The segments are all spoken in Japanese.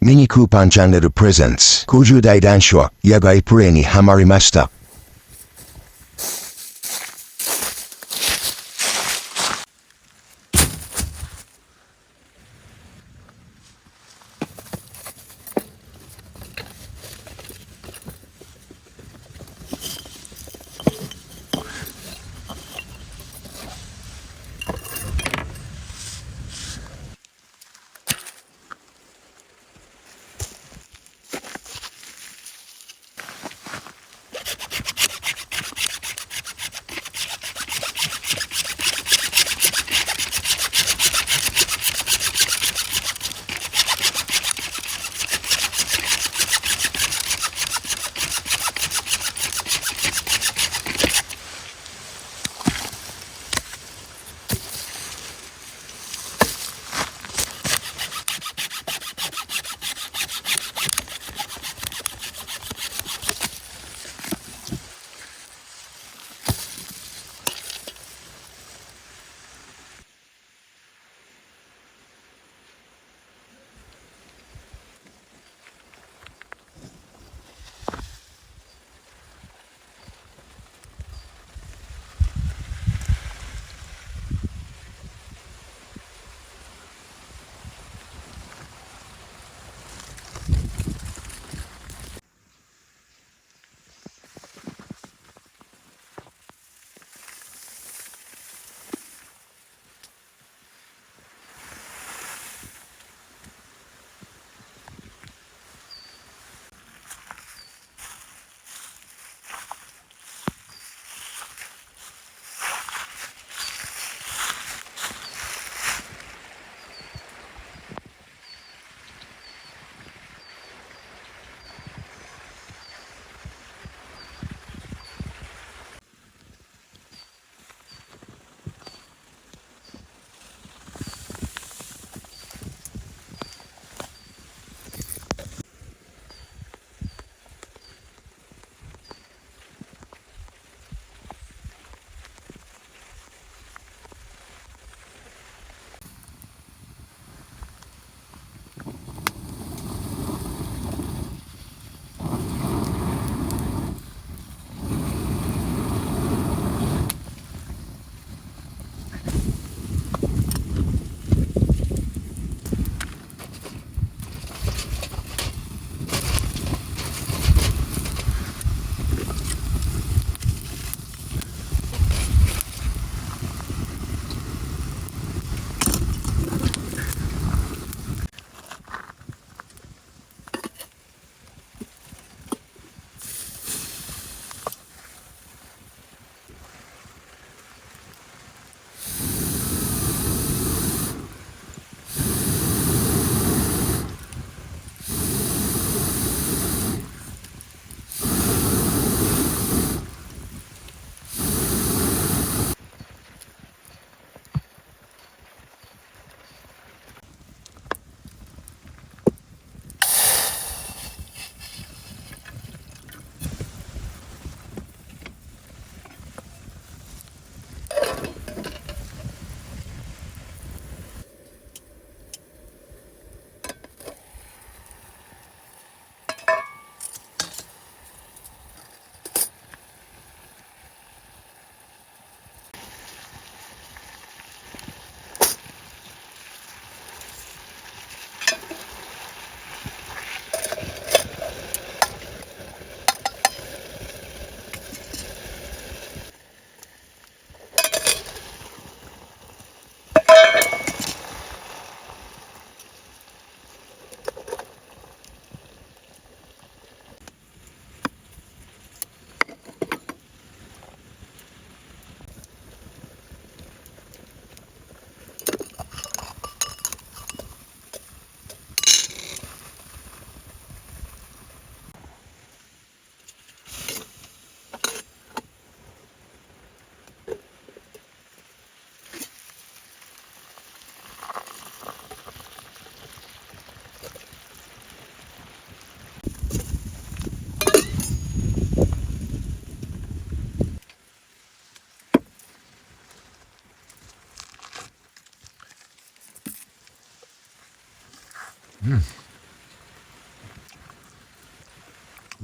ミニクーパンチャンネルプレゼンツ50代男子は野外プレイにハマりました。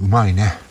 うまいね。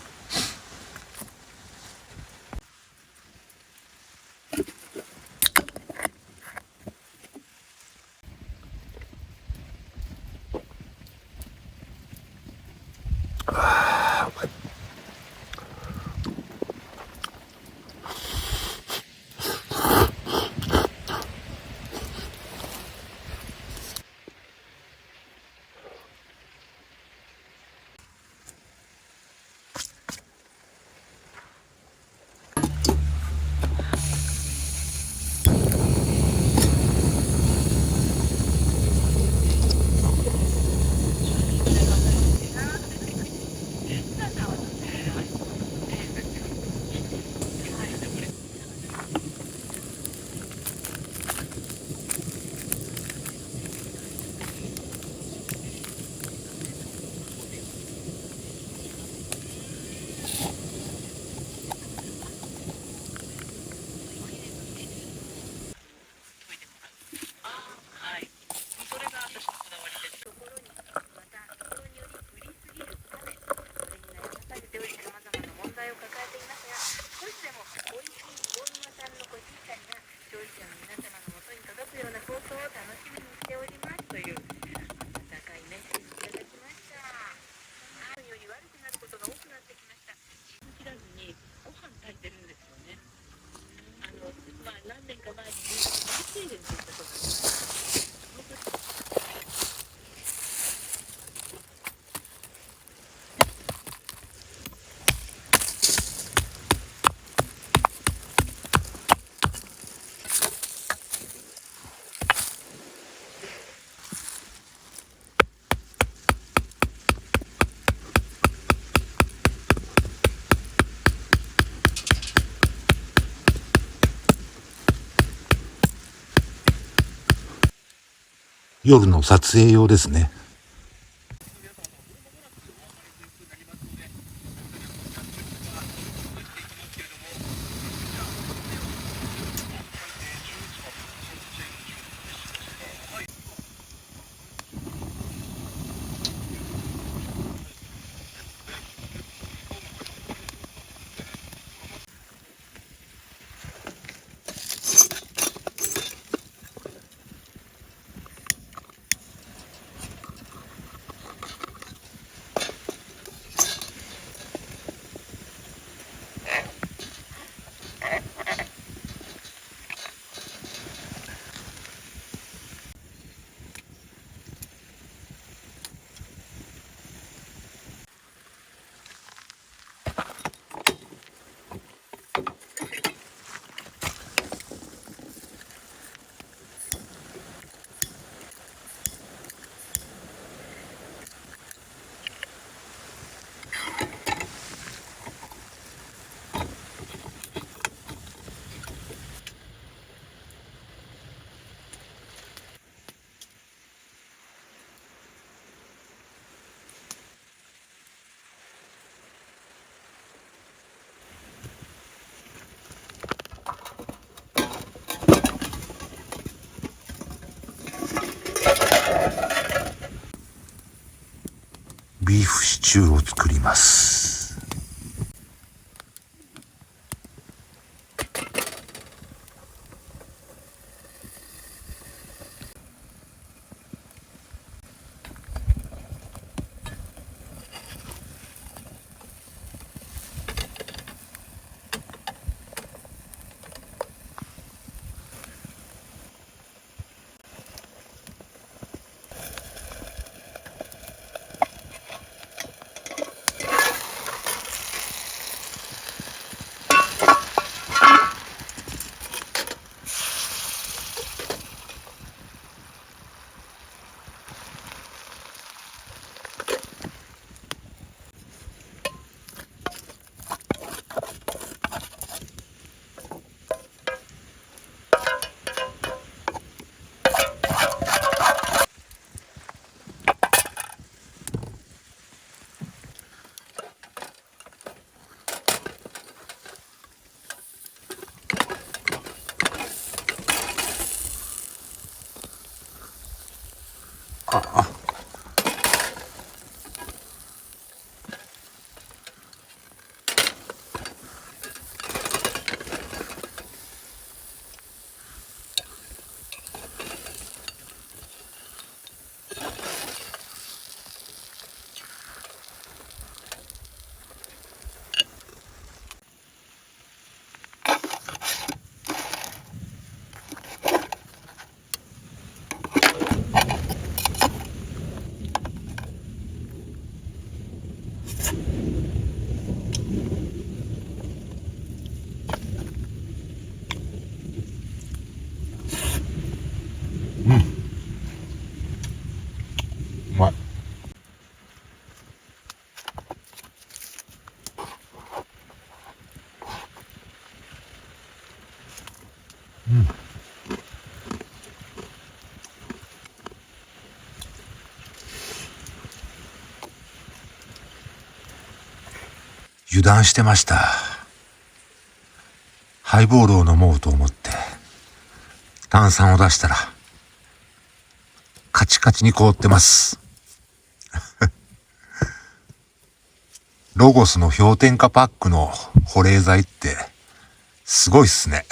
夜の撮影用ですね。ビーフシチューを作ります。油断してました。ハイボールを飲もうと思って炭酸を出したらカチカチに凍ってます。ロゴスの氷点下パックの保冷剤ってすごいっすね。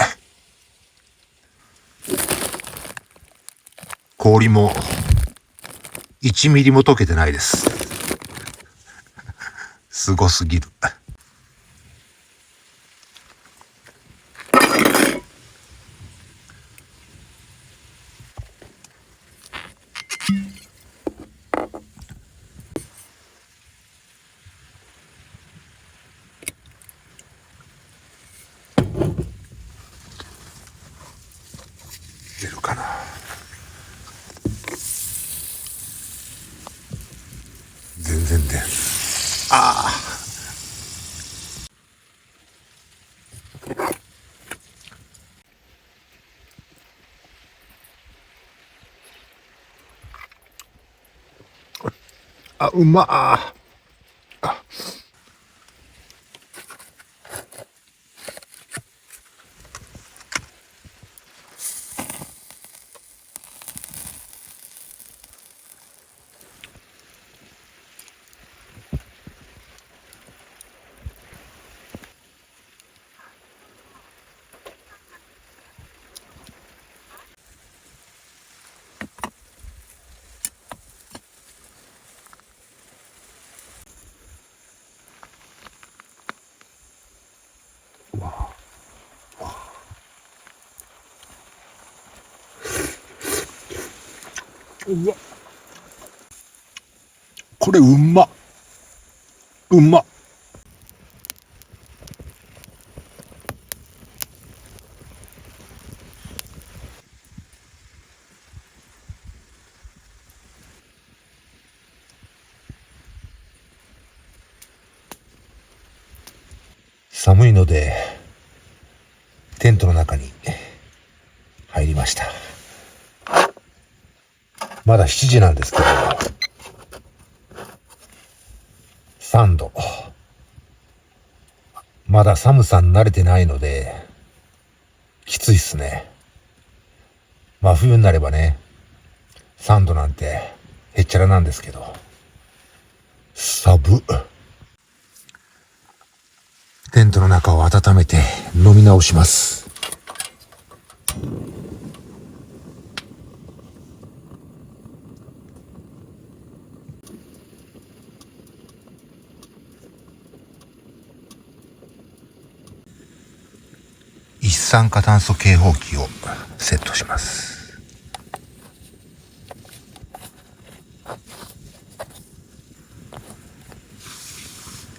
氷も1ミリも溶けてないです。すごすぎる。出るかな。全然出ん。ああ。あ、うまあ。うわ、これうまっ。うまっ。寒いのでテントの中に入りました。まだ7時なんですけど、3度。まだ寒さに慣れてないのできついっすね。真冬になればね、3度なんてへっちゃらなんですけど、寒っ。テントの中を温めて飲み直します。一酸化炭素警報器をセットします。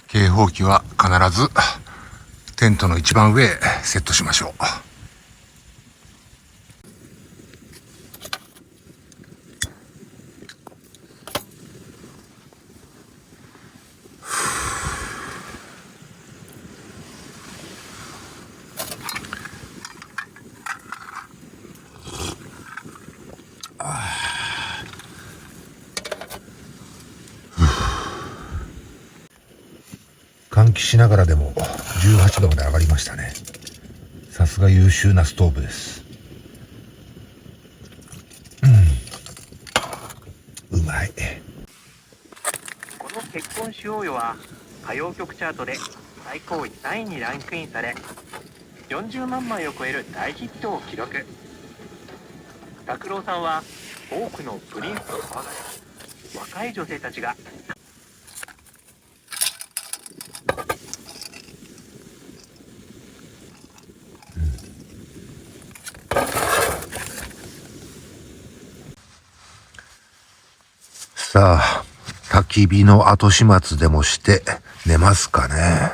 警報器は必ずテントの一番上へセットしましょう。換気しながらでも18度まで上がりましたね。さすが優秀なストーブです。うまい。この結婚しようよは歌謡曲チャートで最高位3位にランクインされ、40万枚を超える大ヒットを記録。拓郎さんは多くのプリンスと騒がれ、若い女性たちがさあ、焚き火の後始末でもして寝ますかね。